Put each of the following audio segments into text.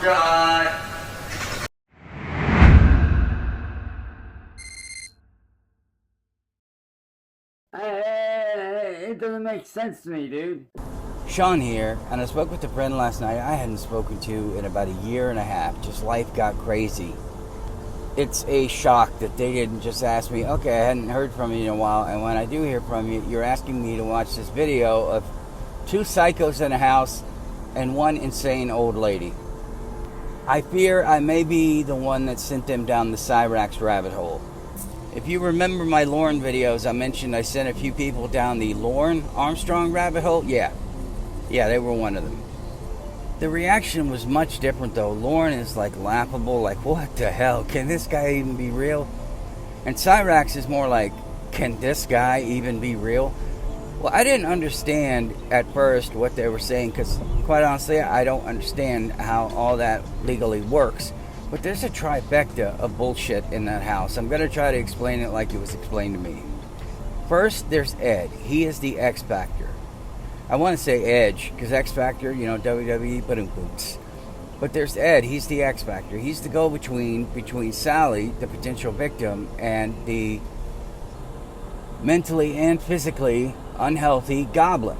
God. It doesn't make sense to me, dude. Sean here, and I spoke with a friend last night I hadn't spoken to in about a year and a half. Just life got crazy. It's a shock that they didn't just ask me, okay, I hadn't heard from you in a while, and when I do hear from you, you're asking me to watch this video of two psychos in a house and one insane old lady. I fear I may be the one that sent them down the Cyraxx rabbit hole. If you remember my Lauren videos, I mentioned I sent a few people down the Lauren Armstrong rabbit hole. Yeah, they were one of them. The reaction was much different though. Lauren is like laughable, like what the hell? Can this guy even be real? And Cyraxx is more like, can this guy even be real? Well, I didn't understand at first what they were saying because quite honestly, I don't understand how all that legally works. But there's a trifecta of bullshit in that house. I'm going to try to explain it like it was explained to me. First, there's Ed. He is the X Factor. I want to say Edge, because X Factor, WWE, but there's Ed, he's the X Factor. He's the go-between between Sally, the potential victim, and the mentally and physically unhealthy goblin.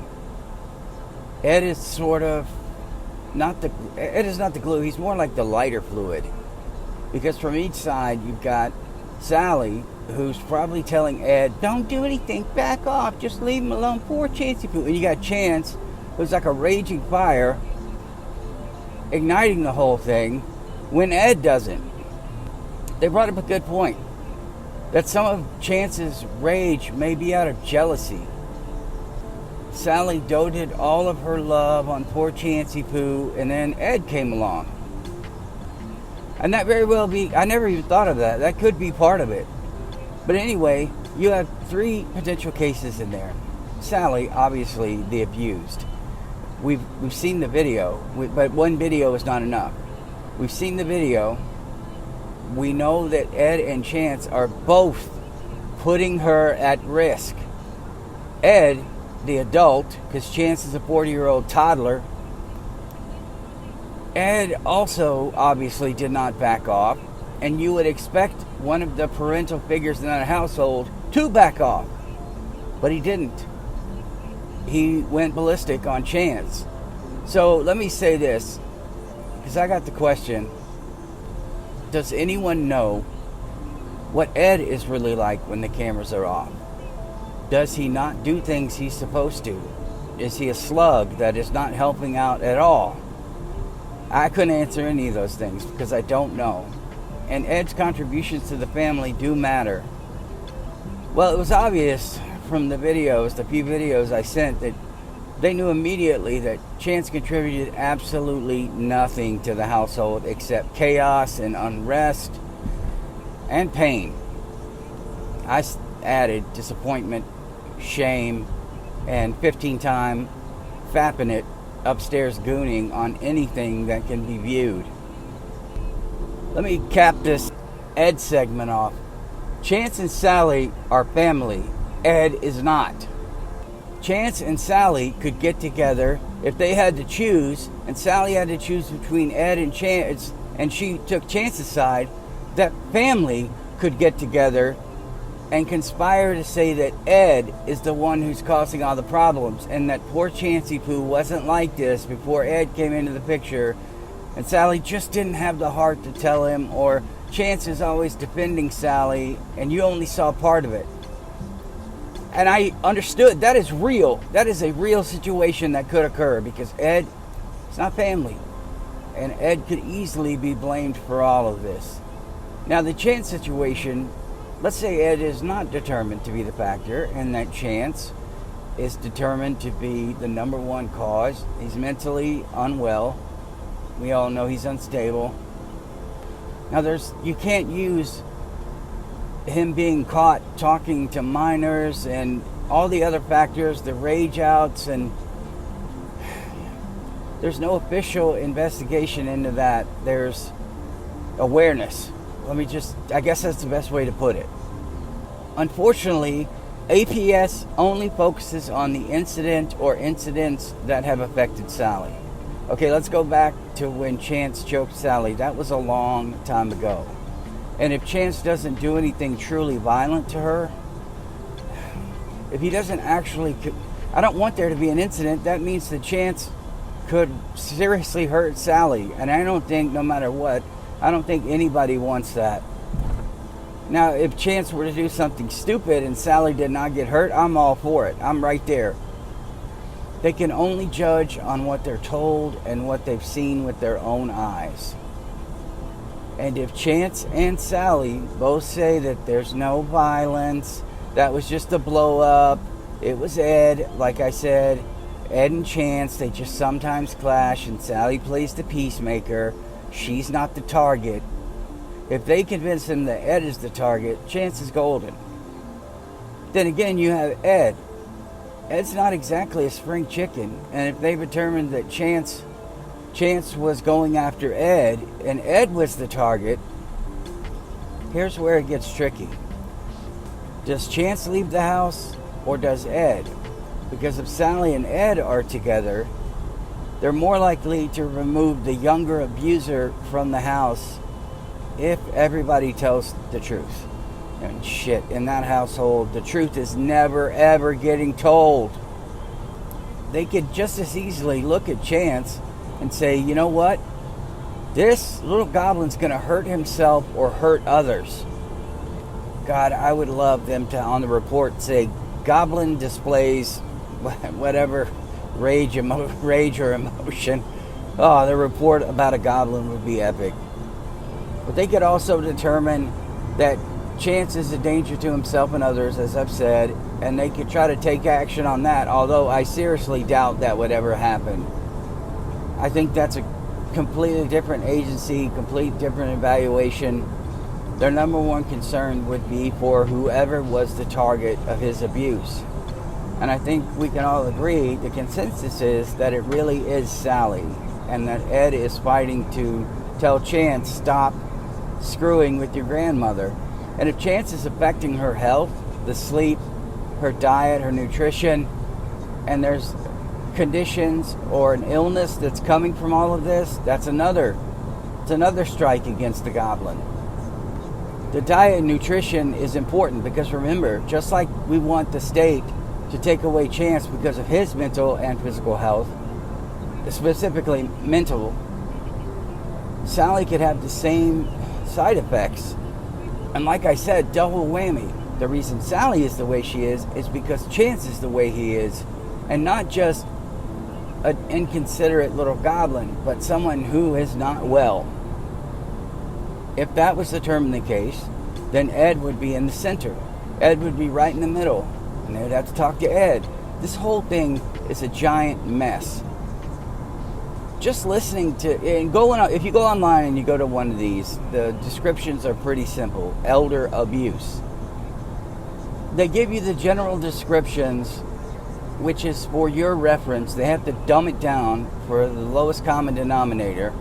Ed is sort of Ed is not the glue, he's more like the lighter fluid. Because from each side, you've got Sally, who's probably telling Ed, don't do anything, back off, just leave him alone, poor Chancey Poo. And you got Chance, who's like a raging fire, igniting the whole thing, when Ed doesn't. They brought up a good point, that some of Chance's rage may be out of jealousy. Sally doted all of her love on poor Chancey Poo, and then Ed came along. And that very well be, I never even thought of that. That could be part of it. But anyway, you have three potential cases in there. Sally, obviously the abused. We've seen the video, but one video is not enough. We've seen the video. We know that Ed and Chance are both putting her at risk. Ed, the adult, because Chance is a 40-year-old toddler. Ed also obviously did not back off, and you would expect one of the parental figures in that household to back off, but he didn't. He went ballistic on Chance. So let me say this, because I got the question, does anyone know what Ed is really like when the cameras are off? Does he not do things he's supposed to? Is he a slug that is not helping out at all? I couldn't answer any of those things because I don't know. And Ed's contributions to the family do matter. Well, it was obvious from the videos, the few videos I sent, that they knew immediately that Chance contributed absolutely nothing to the household except chaos and unrest and pain. I added disappointment, shame, and 15-time fapping it upstairs gooning on anything that can be viewed. Let me cap this Ed segment off. Chance and Sally are family. Ed is not. Chance and Sally could get together if they had to choose, and Sally had to choose between Ed and Chance, and she took Chance's side. That family could get together and conspire to say that Ed is the one who's causing all the problems, and that poor Chancey Poo wasn't like this before Ed came into the picture, and Sally just didn't have the heart to tell him, or Chance is always defending Sally and you only saw part of it. And I understood that is real. That is a real situation that could occur because Ed is not family, and Ed could easily be blamed for all of this. Now the Chance situation, let's say Ed is not determined to be the factor and that Chance is determined to be the number one cause. He's mentally unwell. We all know he's unstable. Now you can't use him being caught talking to minors and all the other factors, the rage outs, and there's no official investigation into that. There's awareness. I guess that's the best way to put it. Unfortunately, APS only focuses on the incident or incidents that have affected Sally. Okay, let's go back to when Chance choked Sally. That was a long time ago. And if Chance doesn't do anything truly violent to her, if he doesn't actually, I don't want there to be an incident. That means that Chance could seriously hurt Sally. And I don't think, no matter what, I don't think anybody wants that. Now, if Chance were to do something stupid and Sally did not get hurt, I'm all for it. I'm right there. They can only judge on what they're told and what they've seen with their own eyes. And if Chance and Sally both say that there's no violence, that was just a blow up, it was Ed, like I said, Ed and Chance, they just sometimes clash, and Sally plays the peacemaker, she's not the target. If they convince him that Ed is the target, Chance is golden. Then again, you have Ed. Ed's not exactly a spring chicken, and if they determined that Chance was going after Ed, and Ed was the target, here's where it gets tricky. Does Chance leave the house, or does Ed? Because if Sally and Ed are together, they're more likely to remove the younger abuser from the house if everybody tells the truth. And shit, in that household, the truth is never ever getting told. They could just as easily look at Chance and say, you know what? This little goblin's gonna hurt himself or hurt others. God, I would love them to, on the report, say, Goblin displays whatever rage or emotion. Oh, the report about a goblin would be epic. But they could also determine that Chance is a danger to himself and others, as I've said, and they could try to take action on that, although I seriously doubt that would ever happen. I think that's a completely different agency, completely different evaluation. Their number one concern would be for whoever was the target of his abuse. And I think we can all agree, the consensus is that it really is Sally, and that Ed is fighting to tell Chance, stop screwing with your grandmother. And if Chance is affecting her health, the sleep, her diet, her nutrition, and there's conditions or an illness that's coming from all of this, it's another strike against the goblin. The diet and nutrition is important because remember, just like we want the state to take away Chance because of his mental and physical health, specifically mental, Sally could have the same side effects. And like I said, double whammy. The reason Sally is the way she is because Chance is the way he is. And not just an inconsiderate little goblin, but someone who is not well. If that was determined the case, then Ed would be in the center. Ed would be right in the middle. And they would have to talk to Ed. This whole thing is a giant mess. Just listening to, and going on, if you go online and you go to one of these, the descriptions are pretty simple. Elder abuse. They give you the general descriptions, which is for your reference. They have to dumb it down for the lowest common denominator.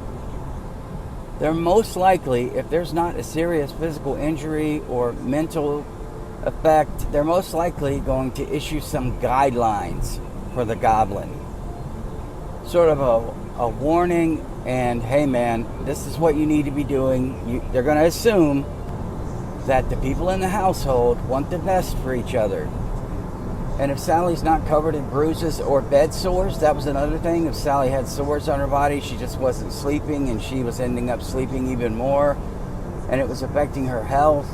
They're most likely, if there's not a serious physical injury or mental effect, they're most likely going to issue some guidelines for the goblin. Sort of a warning and, hey man, this is what you need to be doing. They're going to assume that the people in the household want the best for each other. And if Sally's not covered in bruises or bed sores, that was another thing. If Sally had sores on her body, she just wasn't sleeping and she was ending up sleeping even more and it was affecting her health.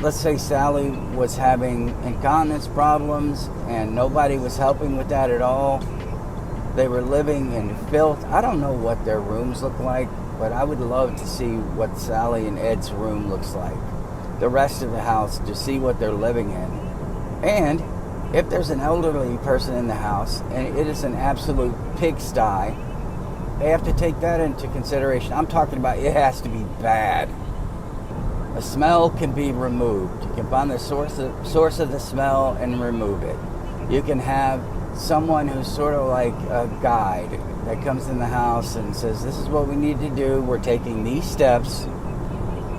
Let's say Sally was having incontinence problems and nobody was helping with that at all. They were living in filth. I don't know what their rooms look like, but I would love to see what Sally and Ed's room looks like. The rest of the house, to see what they're living in. And if there's an elderly person in the house and it is an absolute pigsty, they have to take that into consideration. I'm talking about it has to be bad. A smell can be removed. You can find the source of the smell and remove it. You can have someone who's sort of like a guide that comes in the house and says, this is what we need to do. We're taking these steps.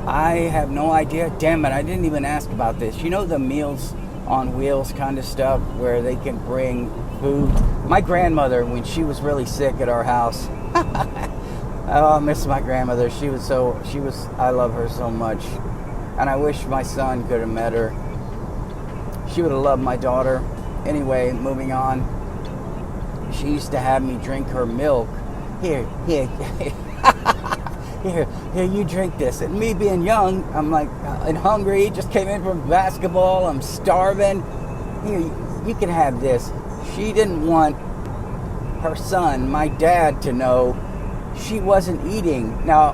I have no idea. Damn it, I didn't even ask about this. You know the Meals on Wheels kind of stuff where they can bring food? My grandmother, when she was really sick at our house, Oh, I miss my grandmother. I love her so much. And I wish my son could have met her. She would have loved my daughter. Anyway, moving on. She used to have me drink her milk. Here, here, here, you drink this. And me being young, I'm like, and hungry, just came in from basketball, I'm starving. Here, you can have this. She didn't want her son, my dad, to know she wasn't eating. Now,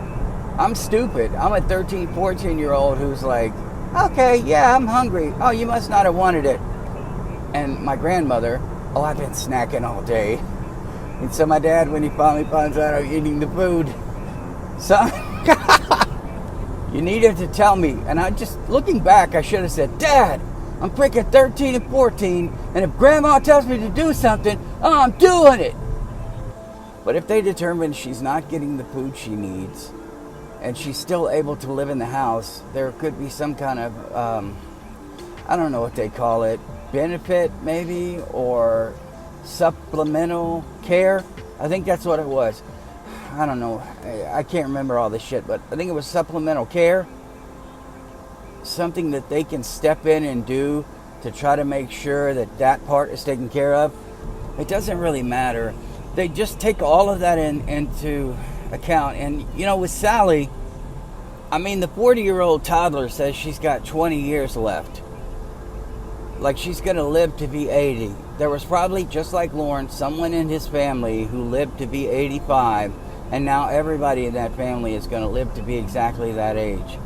I'm stupid. I'm a 13, 14-year-old who's like, okay, yeah, I'm hungry. Oh, you must not have wanted it. And my grandmother, oh, I've been snacking all day. And so my dad, when he finally finds out I'm eating the food, son, you needed to tell me. And I just, looking back, I should have said, Dad, I'm freaking 13 and 14, and if Grandma tells me to do something, oh, I'm doing it. But if they determine she's not getting the food she needs, and she's still able to live in the house, there could be some kind of, I don't know what they call it, benefit maybe, or supplemental care. I think that's what it was. I don't know. I can't remember all this shit, but I think it was supplemental care. Something that they can step in and do to try to make sure that that part is taken care of. It doesn't really matter. They just take all of that into account. And, you know, with Sally, I mean, the 40-year-old toddler says she's got 20 years left. Like she's going to live to be 80. There was probably, just like Lawrence, someone in his family who lived to be 85. And now everybody in that family is going to live to be exactly that age.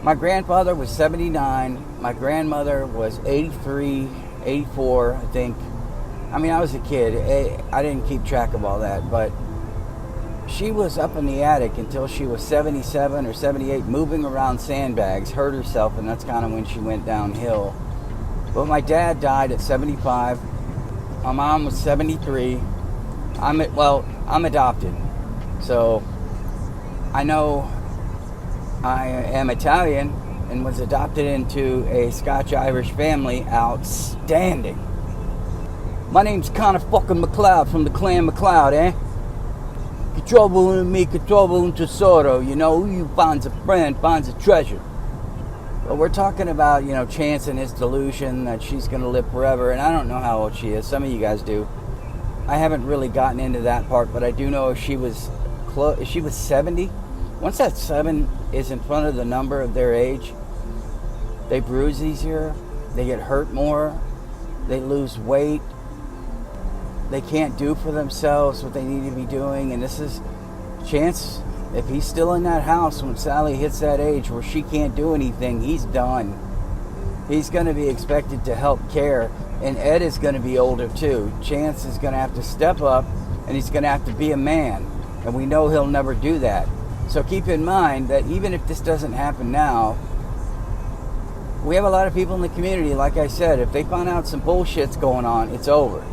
My grandfather was 79. My grandmother was 83, 84, I think. I mean, I was a kid. I didn't keep track of all that, but she was up in the attic until she was 77 or 78, moving around sandbags, hurt herself, and that's kind of when she went downhill. But my dad died at 75. My mom was 73. I'm adopted. So I know I am Italian and was adopted into a Scotch-Irish family. Outstanding. My name's Connor fucking McLeod from the clan McLeod, eh? Que trouble in me, que trouble in tesoro. You know, who you finds a friend, finds a treasure. But we're talking about, you know, Chance and his delusion that she's going to live forever. And I don't know how old she is. Some of you guys do. I haven't really gotten into that part, but I do know if she was 70. Once that 7 is in front of the number of their age, they bruise easier, they get hurt more, they lose weight, they can't do for themselves what they need to be doing. And this is Chance. If he's still in that house when Sally hits that age where she can't do anything, he's done. He's going to be expected to help care. And Ed is going to be older too. Chance is going to have to step up, and he's going to have to be a man. And we know he'll never do that. So keep in mind that even if this doesn't happen now, we have a lot of people in the community, like I said, if they find out some bullshit's going on, it's over.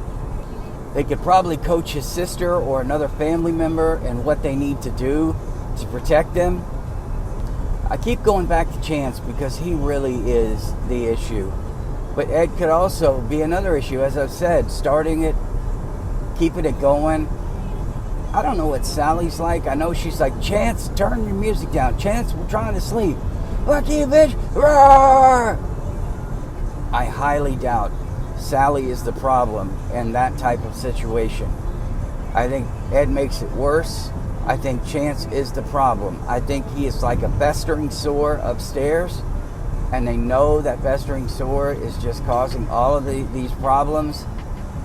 They could probably coach his sister or another family member and what they need to do to protect them. I keep going back to Chance because he really is the issue. But Ed could also be another issue, as I've said, starting it, keeping it going. I don't know what Sally's like. I know she's like, Chance, turn your music down. Chance, we're trying to sleep. Fuck you, bitch. Roar! I highly doubt Sally is the problem in that type of situation. I think Ed makes it worse. I think Chance is the problem. I think he is like a festering sore upstairs, and they know that festering sore is just causing all of these problems,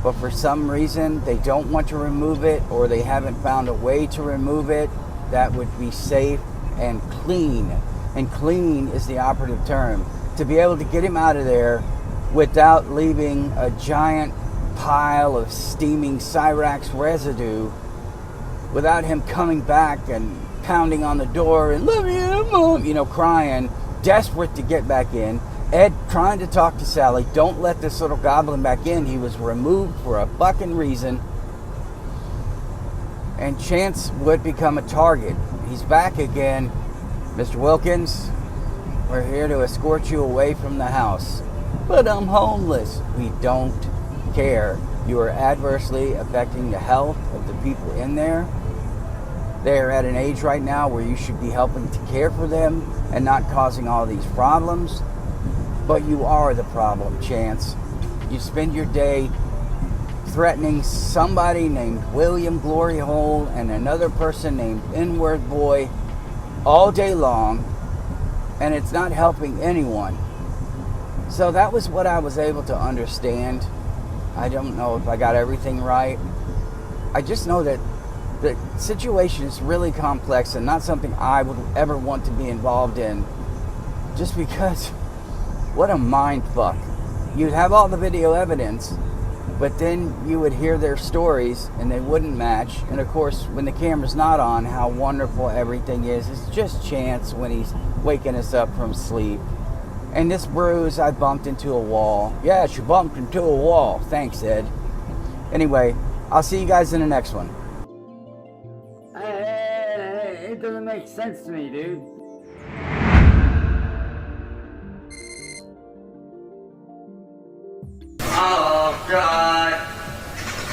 but for some reason they don't want to remove it, or they haven't found a way to remove it that would be safe and clean. And clean is the operative term. To be able to get him out of there without leaving a giant pile of steaming Cyraxx residue, without him coming back and pounding on the door and love you, mom, you know, crying, desperate to get back in. Ed trying to talk to Sally, don't let this little goblin back in. He was removed for a fucking reason. And Chance would become a target. He's back again. Mr. Wilkins, we're here to escort you away from the house. But I'm homeless. We don't care. You are adversely affecting the health of the people in there. They're at an age right now where you should be helping to care for them and not causing all these problems. But you are the problem, Chance. You spend your day threatening somebody named William Glory Hole and another person named Inward Boy all day long, and it's not helping anyone. So that was what I was able to understand. I don't know if I got everything right. I just know that the situation is really complex and not something I would ever want to be involved in, just because what a mind fuck. You'd have all the video evidence, but then you would hear their stories and they wouldn't match. And of course, when the camera's not on, how wonderful everything is. It's just Chance when he's waking us up from sleep. And this bruise, I bumped into a wall. Yes, you bumped into a wall. Thanks, Ed. Anyway, I'll see you guys in the next one. It doesn't make sense to me, dude. Oh, God.